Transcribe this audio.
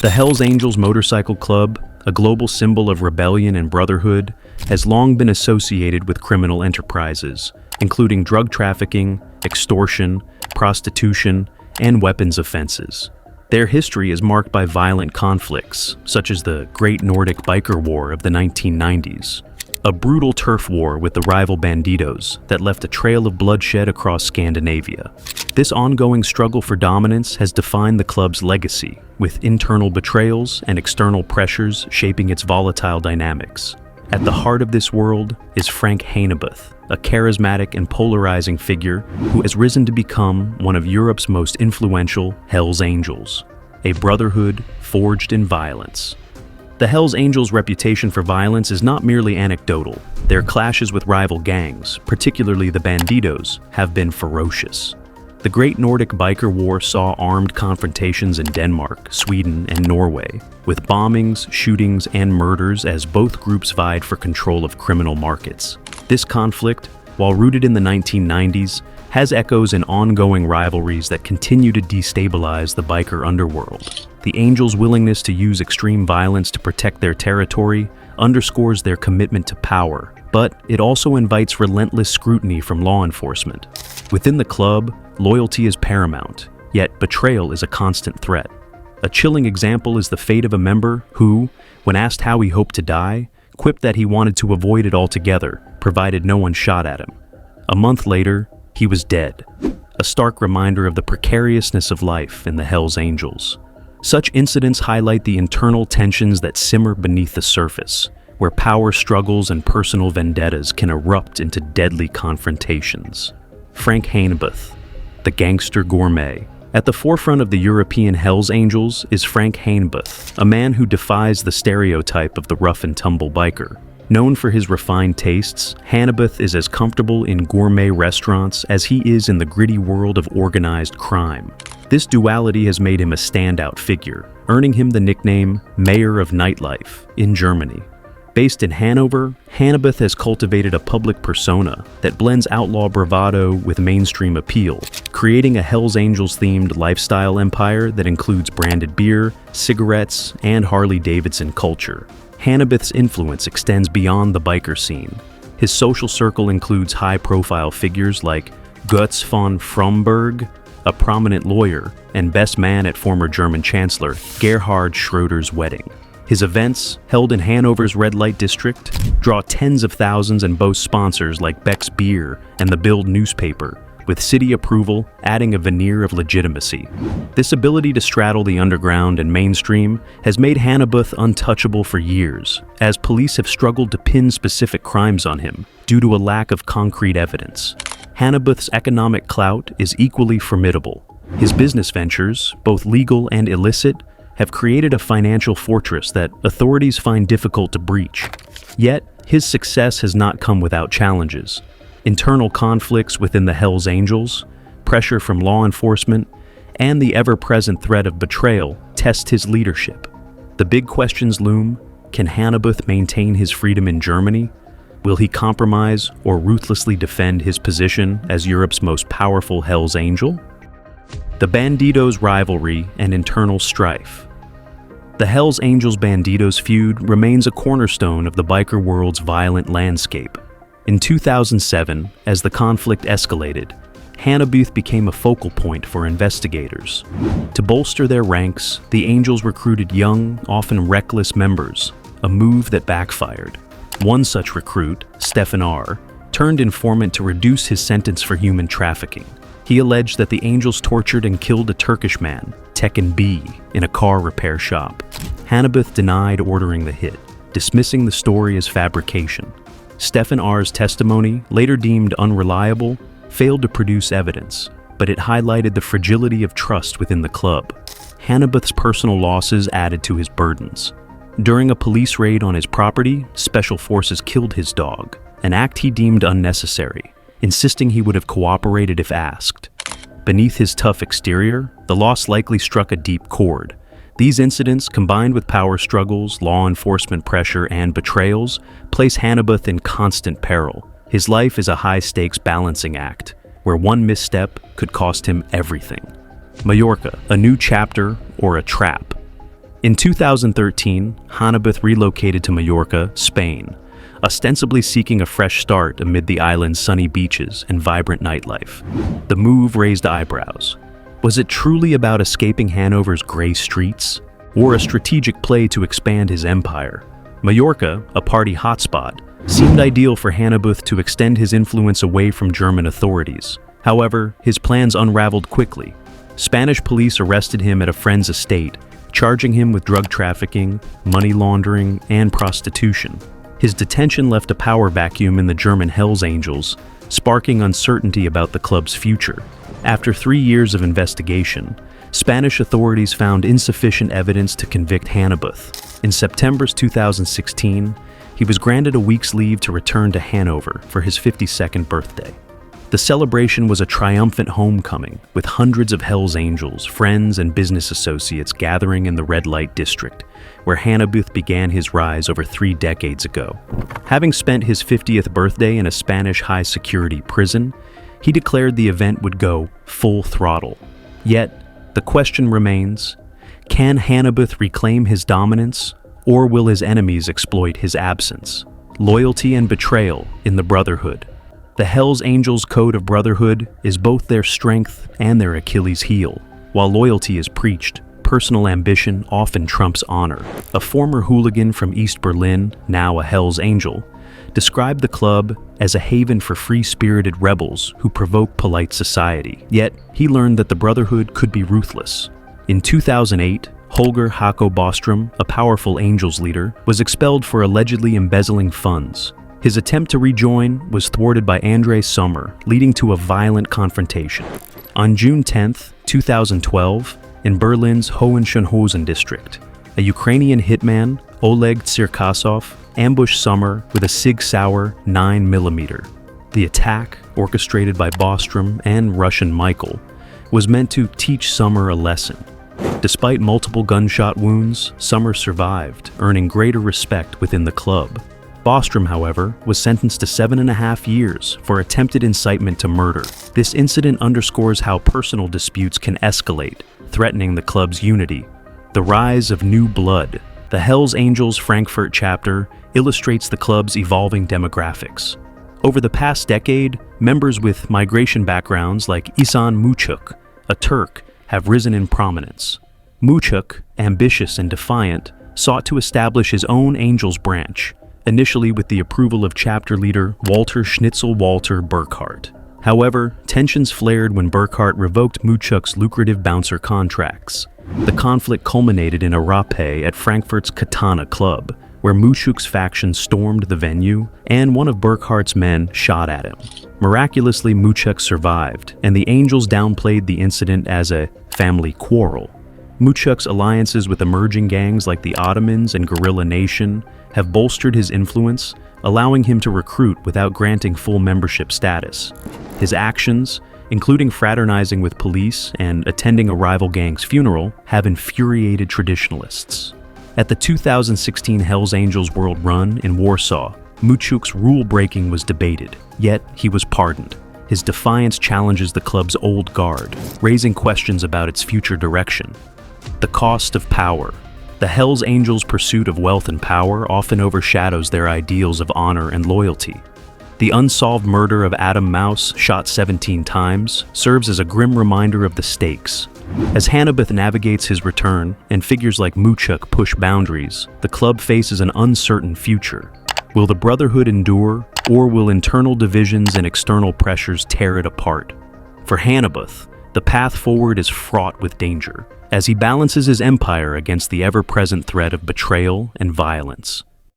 The Hells Angels Motorcycle Club, a global symbol of rebellion and brotherhood, has long been associated with criminal enterprises, including drug trafficking, extortion, prostitution, and weapons offenses. Their history is marked by violent conflicts, such as the Great Nordic Biker War of the 1990s, a brutal turf war with the rival Bandidos that left a trail of bloodshed across Scandinavia. This ongoing struggle for dominance has defined the club's legacy, with internal betrayals and external pressures shaping its volatile dynamics. At the heart of this world is Frank Hanebuth, a charismatic and polarizing figure who has risen to become one of Europe's most influential Hells Angels, a brotherhood forged in violence. The Hells Angels' reputation for violence is not merely anecdotal. Their clashes with rival gangs, particularly the Bandidos, have been ferocious. The Great Nordic Biker War saw armed confrontations in Denmark, Sweden, and Norway, with bombings, shootings, and murders as both groups vied for control of criminal markets. This conflict, while rooted in the 1990s, has echoes in ongoing rivalries that continue to destabilize the biker underworld. The Angels' willingness to use extreme violence to protect their territory underscores their commitment to power, but it also invites relentless scrutiny from law enforcement. Within the club, loyalty is paramount, yet betrayal is a constant threat. A chilling example is the fate of a member who, when asked how he hoped to die, quipped that he wanted to avoid it altogether, provided no one shot at him. A month later, he was dead, a stark reminder of the precariousness of life in the Hells Angels. Such incidents highlight the internal tensions that simmer beneath the surface, where power struggles and personal vendettas can erupt into deadly confrontations. Frank Hanebuth, the gangster gourmet. At the forefront of the European Hells Angels is Frank Hanebuth, a man who defies the stereotype of the rough-and-tumble biker. Known for his refined tastes, Hanebuth is as comfortable in gourmet restaurants as he is in the gritty world of organized crime. This duality has made him a standout figure, earning him the nickname Mayor of Nightlife in Germany. Based in Hanover, Hanebuth has cultivated a public persona that blends outlaw bravado with mainstream appeal, creating a Hells Angels-themed lifestyle empire that includes branded beer, cigarettes, and Harley-Davidson culture. Hanebuth's influence extends beyond the biker scene. His social circle includes high-profile figures like Götz von Fromberg, a prominent lawyer and best man at former German Chancellor Gerhard Schroeder's wedding. His events, held in Hanover's red light district, draw tens of thousands and boast sponsors like Beck's Beer and the Bild newspaper, with city approval adding a veneer of legitimacy. This ability to straddle the underground and mainstream has made Hanebuth untouchable for years, as police have struggled to pin specific crimes on him due to a lack of concrete evidence. Hanebuth's economic clout is equally formidable. His business ventures, both legal and illicit, have created a financial fortress that authorities find difficult to breach. Yet, his success has not come without challenges. Internal conflicts within the Hells Angels, pressure from law enforcement, and the ever-present threat of betrayal test his leadership. The big questions loom: can Hanebuth maintain his freedom in Germany? Will he compromise or ruthlessly defend his position as Europe's most powerful Hells Angel? The Bandidos' rivalry and internal strife. The Hells Angels Bandidos feud remains a cornerstone of the biker world's violent landscape. In 2007, as the conflict escalated, Hanebuth became a focal point for investigators. To bolster their ranks, the Angels recruited young, often reckless members, a move that backfired. One such recruit, Stefan R., turned informant to reduce his sentence for human trafficking. He alleged that the Angels tortured and killed a Turkish man, Tekin B, in a car repair shop. Hanebuth denied ordering the hit, dismissing the story as fabrication. Stefan R.'s testimony, later deemed unreliable, failed to produce evidence, but it highlighted the fragility of trust within the club. Hanebuth's personal losses added to his burdens. During a police raid on his property, special forces killed his dog, an act he deemed unnecessary, insisting he would have cooperated if asked. Beneath his tough exterior, the loss likely struck a deep chord. These incidents, combined with power struggles, law enforcement pressure, and betrayals, place Hanebuth in constant peril. His life is a high-stakes balancing act, where one misstep could cost him everything. Mallorca, a new chapter or a trap. In 2013, Hannibus relocated to Mallorca, Spain, ostensibly seeking a fresh start amid the island's sunny beaches and vibrant nightlife. The move raised eyebrows. Was it truly about escaping Hanover's gray streets, or a strategic play to expand his empire? Mallorca, a party hotspot, seemed ideal for Hannibus to extend his influence away from German authorities. However, his plans unraveled quickly. Spanish police arrested him at a friend's estate, charging him with drug trafficking, money laundering, and prostitution. His detention left a power vacuum in the German Hells Angels, sparking uncertainty about the club's future. After 3 years of investigation, Spanish authorities found insufficient evidence to convict Hannibus. In September 2016, he was granted a week's leave to return to Hanover for his 52nd birthday. The celebration was a triumphant homecoming, with hundreds of Hells Angels, friends, and business associates gathering in the red light district, where Hannibus began his rise over 3 decades ago. Having spent his 50th birthday in a Spanish high-security prison, he declared the event would go full throttle. Yet, the question remains, can Hannibus reclaim his dominance, or will his enemies exploit his absence? Loyalty and betrayal in the Brotherhood. The Hells Angels' code of brotherhood is both their strength and their Achilles heel. While loyalty is preached, personal ambition often trumps honor. A former hooligan from East Berlin, now a Hells Angel, described the club as a haven for free-spirited rebels who provoke polite society. Yet, he learned that the Brotherhood could be ruthless. In 2008, Holger Hako Bostrom, a powerful Angels leader, was expelled for allegedly embezzling funds. His attempt to rejoin was thwarted by André Sommer, leading to a violent confrontation. On June 10, 2012, in Berlin's Hohenschönhausen district, a Ukrainian hitman, Oleg Tsirkasov, ambushed Sommer with a Sig Sauer 9mm. The attack, orchestrated by Bostrom and Russian Michael, was meant to teach Sommer a lesson. Despite multiple gunshot wounds, Sommer survived, earning greater respect within the club. Bostrom, however, was sentenced to 7.5 years for attempted incitement to murder. This incident underscores how personal disputes can escalate, threatening the club's unity. The rise of new blood. The Hells Angels Frankfurt chapter illustrates the club's evolving demographics. Over the past decade, members with migration backgrounds like Ihsan Muchuk, a Turk, have risen in prominence. Muchuk, ambitious and defiant, sought to establish his own Angels branch, initially with the approval of chapter leader Walter Schnitzel-Walter Burkhardt. However, tensions flared when Burkhardt revoked Muchuk's lucrative bouncer contracts. The conflict culminated in a rapé at Frankfurt's Katana Club, where Muchuk's faction stormed the venue and one of Burkhardt's men shot at him. Miraculously, Muchuk survived, and the Angels downplayed the incident as a family quarrel. Muchuk's alliances with emerging gangs like the Ottomans and Guerrilla Nation have bolstered his influence, allowing him to recruit without granting full membership status. His actions, including fraternizing with police and attending a rival gang's funeral, have infuriated traditionalists. At the 2016 Hells Angels World Run in Warsaw, Muchuk's rule-breaking was debated, yet he was pardoned. His defiance challenges the club's old guard, raising questions about its future direction. The cost of power. The Hells Angels' pursuit of wealth and power often overshadows their ideals of honor and loyalty. The unsolved murder of Adam Mouse, shot 17 times, serves as a grim reminder of the stakes. As Hannibus navigates his return, and figures like Muchuk push boundaries, the club faces an uncertain future. Will the Brotherhood endure, or will internal divisions and external pressures tear it apart? For Hannibus, the path forward is fraught with danger, as he balances his empire against the ever-present threat of betrayal and violence.